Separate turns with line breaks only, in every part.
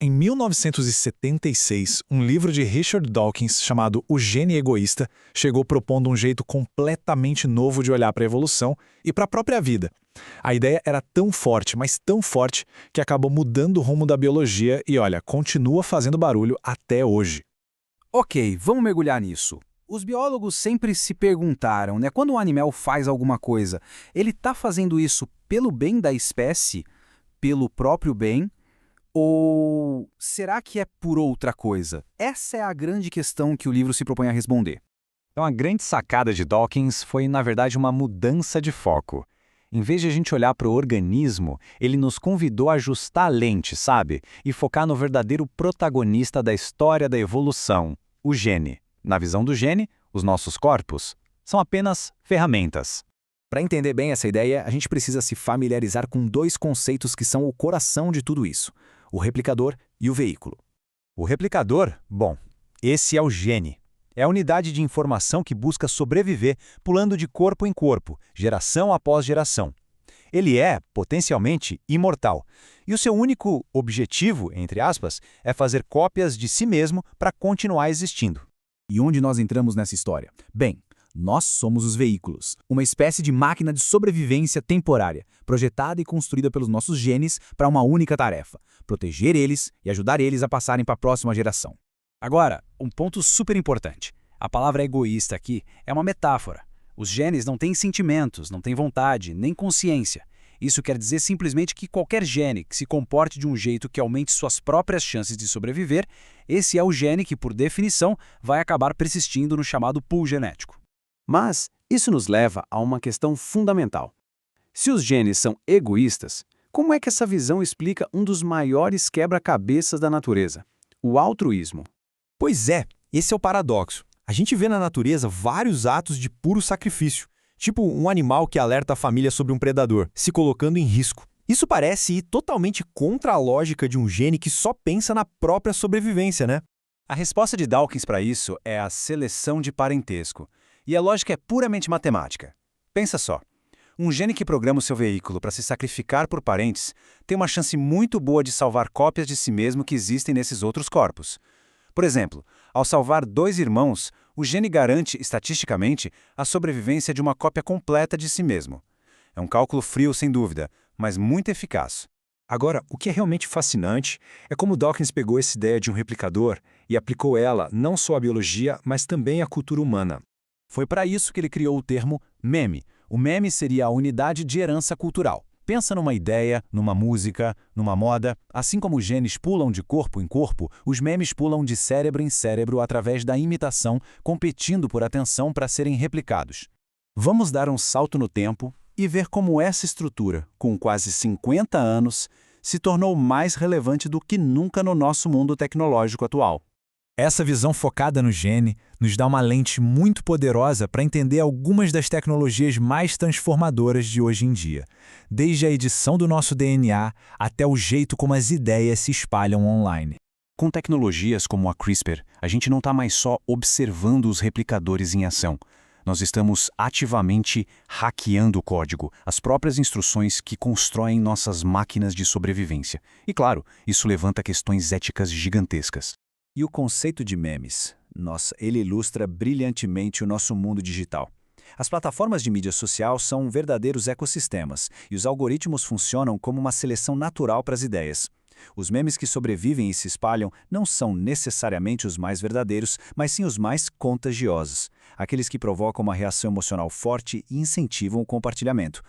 Em 1976, um livro de Richard Dawkins chamado O Gene Egoísta chegou propondo um jeito completamente novo de olhar para a evolução e para a própria vida. A ideia era tão forte, mas tão forte, que acabou mudando o rumo da biologia e, olha, continua fazendo barulho até hoje.
Ok, vamos mergulhar nisso. Os biólogos sempre se perguntaram, né? Quando um animal faz alguma coisa, ele está fazendo isso pelo bem da espécie, pelo próprio bem, ou será que é por outra coisa? Essa é a grande questão que o livro se propõe a responder.
Então, a grande sacada de Dawkins foi, na verdade, uma mudança de foco. Em vez de a gente olhar para o organismo, ele nos convidou a ajustar a lente, sabe? E focar no verdadeiro protagonista da história da evolução, o gene. Na visão do gene, os nossos corpos são apenas ferramentas.
Para entender bem essa ideia, a gente precisa se familiarizar com dois conceitos que são o coração de tudo isso: o replicador e o veículo.
O replicador, bom, esse é o gene. É a unidade de informação que busca sobreviver pulando de corpo em corpo, geração após geração. Ele é, potencialmente, imortal. E o seu único objetivo, entre aspas, é fazer cópias de si mesmo para continuar existindo.
E onde nós entramos nessa história? Bem, nós somos os veículos, uma espécie de máquina de sobrevivência temporária, projetada e construída pelos nossos genes para uma única tarefa: proteger eles e ajudar eles a passarem para a próxima geração.
Agora, um ponto super importante. A palavra egoísta aqui é uma metáfora. Os genes não têm sentimentos, não têm vontade, nem consciência. Isso quer dizer simplesmente que qualquer gene que se comporte de um jeito que aumente suas próprias chances de sobreviver, esse é o gene que, por definição, vai acabar persistindo no chamado pool genético.
Mas isso nos leva a uma questão fundamental. Se os genes são egoístas, como é que essa visão explica um dos maiores quebra-cabeças da natureza: o altruísmo?
Pois é, esse é o paradoxo. A gente vê na natureza vários atos de puro sacrifício, tipo um animal que alerta a família sobre um predador, se colocando em risco. Isso parece ir totalmente contra a lógica de um gene que só pensa na própria sobrevivência, né?
A resposta de Dawkins para isso é a seleção de parentesco. E a lógica é puramente matemática. Pensa só. Um gene que programa o seu veículo para se sacrificar por parentes tem uma chance muito boa de salvar cópias de si mesmo que existem nesses outros corpos. Por exemplo, ao salvar 2 irmãos, o gene garante, estatisticamente, a sobrevivência de uma cópia completa de si mesmo. É um cálculo frio, sem dúvida, mas muito eficaz.
Agora, o que é realmente fascinante é como Dawkins pegou essa ideia de um replicador e aplicou ela não só à biologia, mas também à cultura humana.
Foi para isso que ele criou o termo meme. O meme seria a unidade de herança cultural. Pensa numa ideia, numa música, numa moda. Assim como os genes pulam de corpo em corpo, os memes pulam de cérebro em cérebro através da imitação, competindo por atenção para serem replicados. Vamos dar um salto no tempo e ver como essa estrutura, com quase 50 anos, se tornou mais relevante do que nunca no nosso mundo tecnológico atual. Essa visão focada no gene nos dá uma lente muito poderosa para entender algumas das tecnologias mais transformadoras de hoje em dia, desde a edição do nosso DNA até o jeito como as ideias se espalham online.
Com tecnologias como a CRISPR, a gente não está mais só observando os replicadores em ação. Nós estamos ativamente hackeando o código, as próprias instruções que constroem nossas máquinas de sobrevivência. E claro, isso levanta questões éticas gigantescas.
E o conceito de memes? Nossa, ele ilustra brilhantemente o nosso mundo digital. As plataformas de mídia social são verdadeiros ecossistemas, e os algoritmos funcionam como uma seleção natural para as ideias. Os memes que sobrevivem e se espalham não são necessariamente os mais verdadeiros, mas sim os mais contagiosos, aqueles que provocam uma reação emocional forte e incentivam o compartilhamento.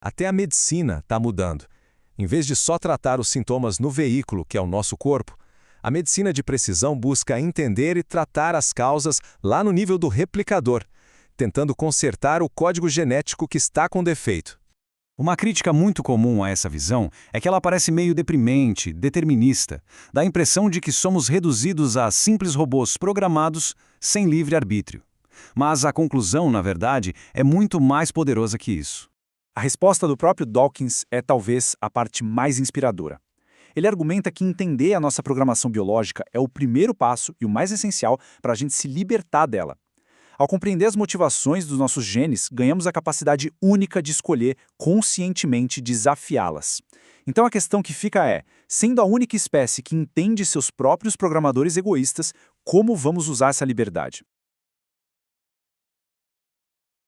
Até a medicina está mudando. Em vez de só tratar os sintomas no veículo, que é o nosso corpo, a medicina de precisão busca entender e tratar as causas lá no nível do replicador, tentando consertar o código genético que está com defeito.
Uma crítica muito comum a essa visão é que ela parece meio deprimente, determinista. Dá a impressão de que somos reduzidos a simples robôs programados sem livre-arbítrio. Mas a conclusão, na verdade, é muito mais poderosa que isso.
A resposta do próprio Dawkins é talvez a parte mais inspiradora. Ele argumenta que entender a nossa programação biológica é o primeiro passo e o mais essencial para a gente se libertar dela.
Ao compreender as motivações dos nossos genes, ganhamos a capacidade única de escolher conscientemente desafiá-las. Então a questão que fica é, sendo a única espécie que entende seus próprios programadores egoístas, como vamos usar essa liberdade?